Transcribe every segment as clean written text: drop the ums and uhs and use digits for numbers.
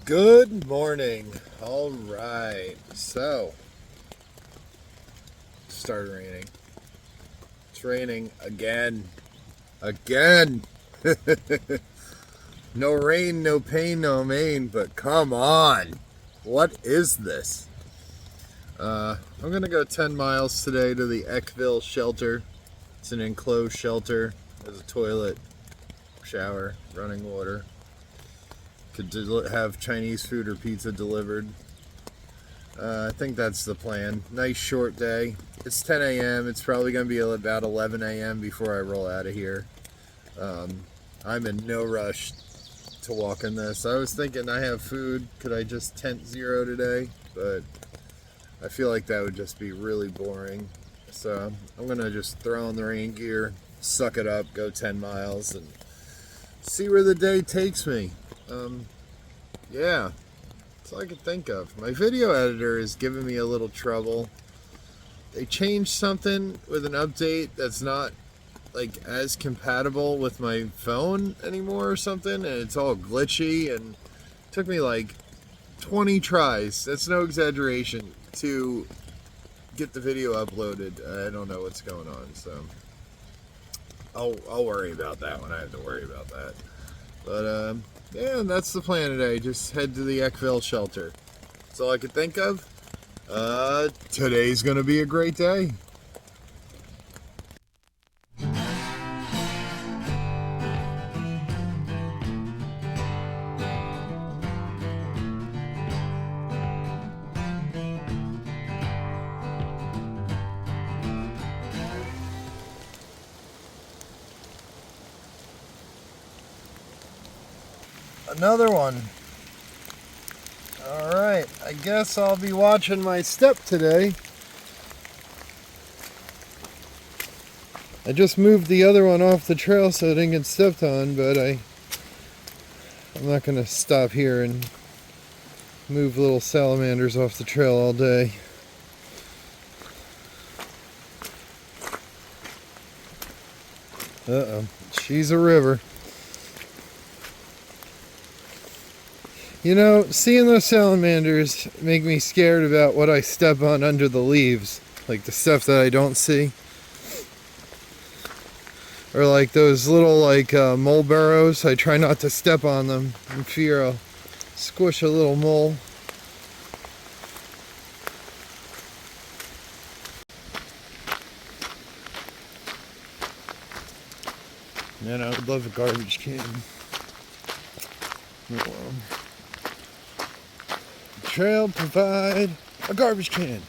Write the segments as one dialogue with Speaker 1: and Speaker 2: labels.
Speaker 1: Good morning. All right. So, it started raining. It's raining again. Again. No rain, no pain, no Maine, but come on. What is this? I'm going to go 10 miles today to the Eckville Shelter. It's an enclosed shelter. There's a toilet, shower, running water. Could have Chinese food or pizza delivered. I think that's the plan. Nice short day. It's 10 a.m. It's probably going to be about 11 a.m. before I roll out of here. I'm in no rush to walk in this. I was thinking I have food. Could I just tent zero today? But I feel like that would just be really boring. So I'm going to just throw on the rain gear, suck it up, go 10 miles, and see where the day takes me. Yeah, that's all I could think of. My video editor is giving me a little trouble. They changed something with an update that's not like as compatible with my phone anymore or something, and it's all glitchy, and it took me like 20 tries, that's no exaggeration, to get the video uploaded. I don't know what's going on, so I'll worry about that when I have to worry about that. But yeah, that's the plan today. Just head to the Eckville Shelter. That's all I could think of. Today's gonna be a great day. Another one. All right, I guess I'll be watching my step today. I just moved the other one off the trail so it didn't get stepped on, but I'm not gonna stop here and move little salamanders off the trail all day. Uh-oh, she's a river. You know, seeing those salamanders make me scared about what I step on under the leaves. Like the stuff that I don't see. Or like those little mole burrows. I try not to step on them in fear I'll squish a little mole. Man, I would love a garbage can. Trail provide a garbage can.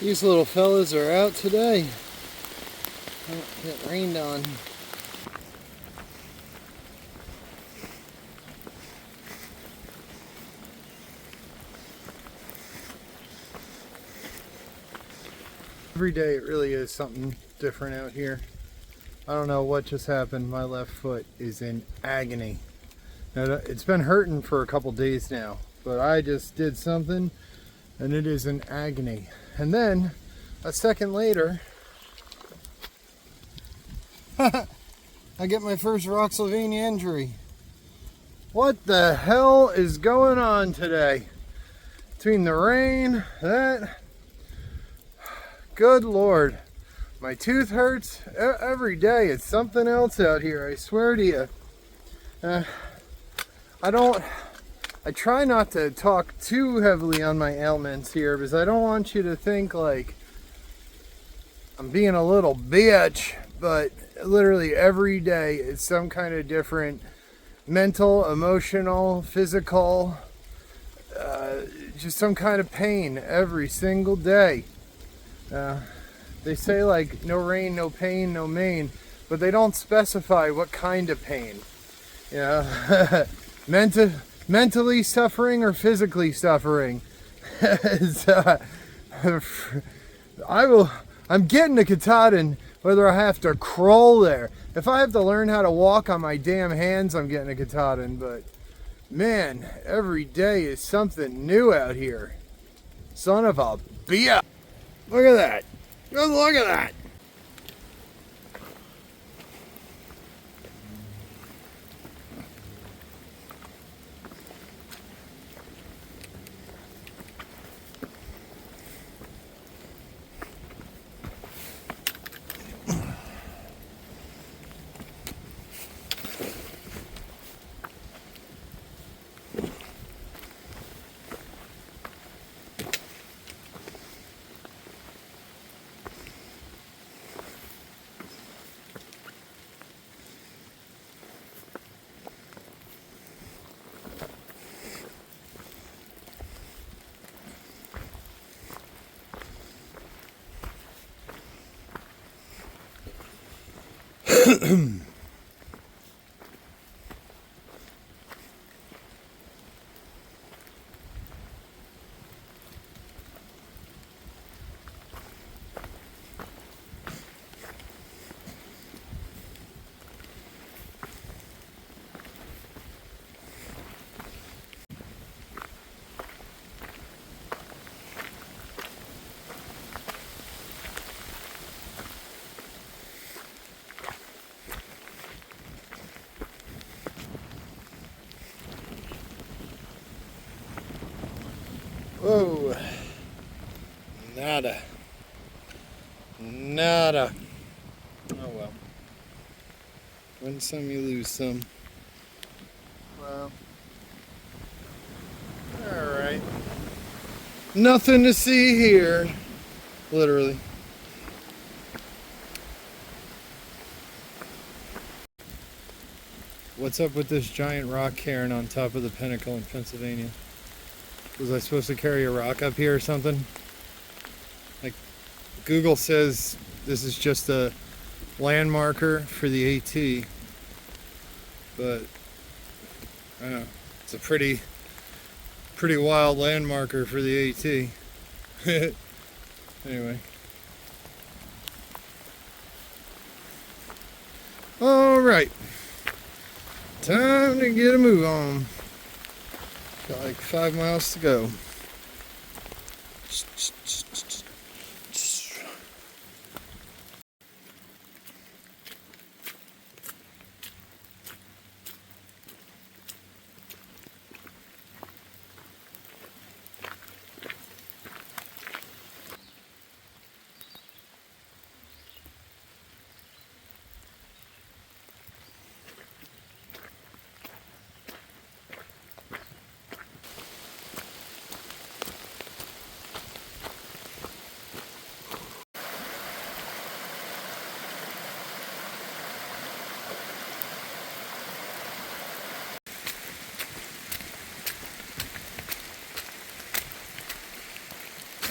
Speaker 1: These little fellas are out today. Get rained on. Every day it really is something different out here. I don't know what just happened. My left foot is in agony. Now, it's been hurting for a couple days now, but I just did something and it is in agony. And then a second later, I get my first Roxylvania injury. What the hell is going on today? Between the rain, that... Good Lord, my tooth hurts every day. It's something else out here, I swear to you. I try not to talk too heavily on my ailments here because I don't want you to think like I'm being a little bitch, but literally every day it's some kind of different mental, emotional, physical, just some kind of pain every single day. They say like no rain, no pain, no Maine, but they don't specify what kind of pain. You know, mentally suffering or physically suffering. I'm getting a Katahdin whether I have to crawl there. If I have to learn how to walk on my damn hands, I'm getting a Katahdin, but Man, every day is something new out here. Son of a bitch. Look at that. Just look at that. Whoa. Nada. Nada. Oh well. Win some, you lose some. Well. Alright. Nothing to see here. Literally. What's up with this giant rock cairn on top of the pinnacle in Pennsylvania? Was I supposed to carry a rock up here or something? Like, Google says this is just a landmarker for the AT, but I don't know, it's a pretty wild landmarker for the AT. Anyway. Alright. Time to get a move on. Got like 5 miles to go.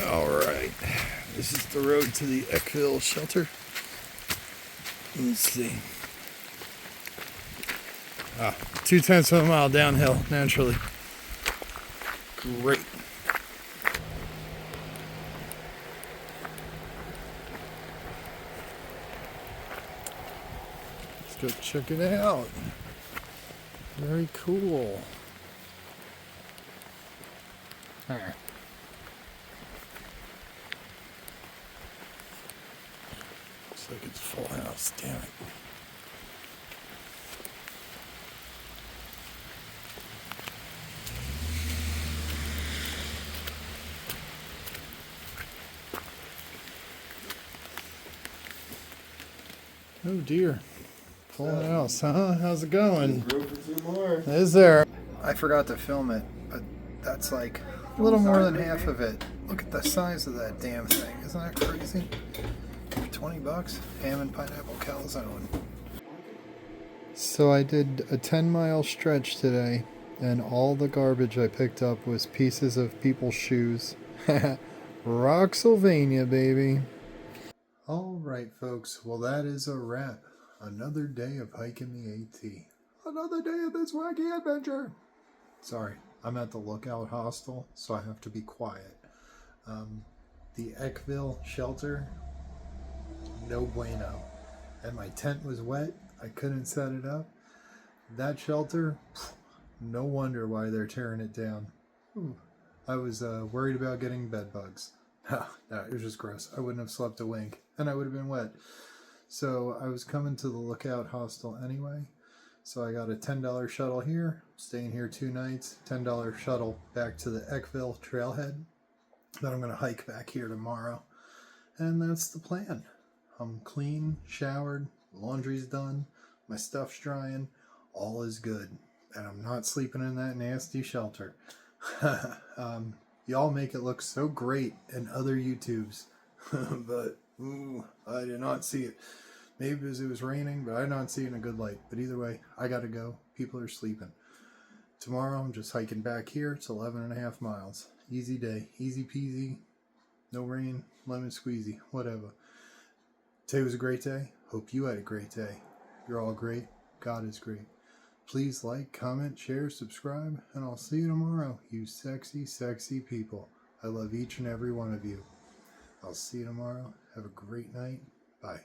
Speaker 1: Alright, this is the road to the Eckville Shelter. Let's see. 2/10 of a mile downhill, naturally. Great. Let's go check it out. Very cool. Alright. Looks like it's full house, damn it. Oh dear. Full house, huh? How's it going?
Speaker 2: Room for 2 more.
Speaker 1: Is there? I forgot to film it, but that's like a little more than half of it. Look at the size of that damn thing. Isn't that crazy? $20? Ham and pineapple calzone. So I did a 10-mile stretch today, and all the garbage I picked up was pieces of people's shoes. Rocksylvania, baby. Alright, folks. Well, that is a wrap. Another day of hiking the AT. Another day of this wacky adventure. Sorry, I'm at the Lookout Hostel, so I have to be quiet. The Eckville Shelter, no bueno. And my tent was wet. I couldn't set it up. That shelter, No wonder why they're tearing it down. Ooh. I was worried about getting bed bugs. No, it was just gross. I wouldn't have slept a wink, and I would have been wet. So I was coming to the Lookout Hostel anyway. So I got a $10 shuttle here, staying here 2 nights, $10 shuttle back to the Eckville trailhead. Then I'm going to hike back here tomorrow. And that's the plan. I'm clean, showered, laundry's done, my stuff's drying, all is good. And I'm not sleeping in that nasty shelter. Y'all make it look so great in other YouTubes. But I did not see it. Maybe because it was raining, but I did not see it in a good light. But either way, I gotta go. People are sleeping. Tomorrow, I'm just hiking back here. It's 11.5 miles. Easy day. Easy peasy. No rain. Lemon squeezy. Whatever. Today was a great day. Hope you had a great day. You're all great. God is great. Please like, comment, share, subscribe, and I'll see you tomorrow, you sexy, sexy people. I love each and every one of you. I'll see you tomorrow. Have a great night. Bye.